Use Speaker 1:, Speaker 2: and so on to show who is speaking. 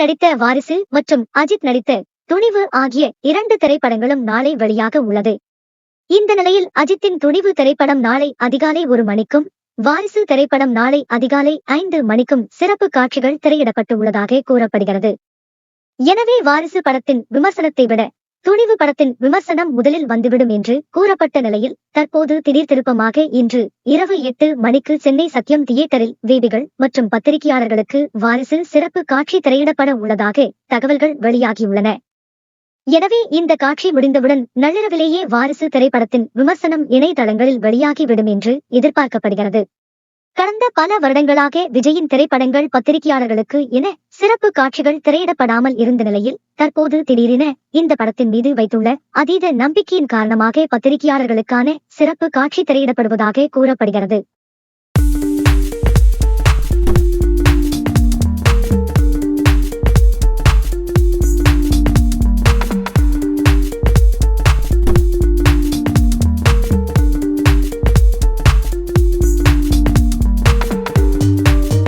Speaker 1: நடித்த வாரிசு மற்றும் அஜித் நடித்த துணிவு ஆகிய 2 திரைப்படங்களும் நாளை வெளியாக உள்ளது. இந்த நிலையில் அஜித்தின் துணிவு திரைப்படம் நாளை அதிகாலை 1 மணிக்கும், வாரிசு திரைப்படம் நாளை அதிகாலை 5 மணிக்கும் சிறப்பு காட்சிகள் திரையிடப்பட்டு உள்ளதாக கூறப்படுகிறது. எனவே வாரிசு படத்தின் விமர்சனத்தை விட துணிவு படத்தின் விமர்சனம் முதலில் வந்துவிடும் என்று கூறப்பட்ட நிலையில் தற்போது திடீர் திருப்பமாக இன்று இரவு 8 மணிக்கு சென்னை சத்யம் தியேட்டரில் வேதிகள் மற்றும் பத்திரிகையாளர்களுக்கு வாரிசு சிறப்பு காட்சி திரையிடப்பட உள்ளதாக தகவல்கள் வெளியாகியுள்ளன. எனவே இந்த காட்சி முடிந்தவுடன் நள்ளிரவிலேயே வாரிசு திரைப்படத்தின் விமர்சனம் இணையதளங்களில் வெளியாகிவிடும் என்று எதிர்பார்க்கப்படுகிறது. கடந்த பல வருடங்களாக விஜயின் திரைப்படங்கள் பத்திரிகையாளர்களுக்கு என சிறப்பு காட்சிகள் திரையிடப்படாமல் இருந்த நிலையில் தற்போது திடீரென இந்த படத்தின் மீது வைத்துள்ள அதீத நம்பிக்கையின் காரணமாக பத்திரிகையாளர்களுக்கான சிறப்பு காட்சி திரையிடப்படுவதாக கூறப்படுகிறது.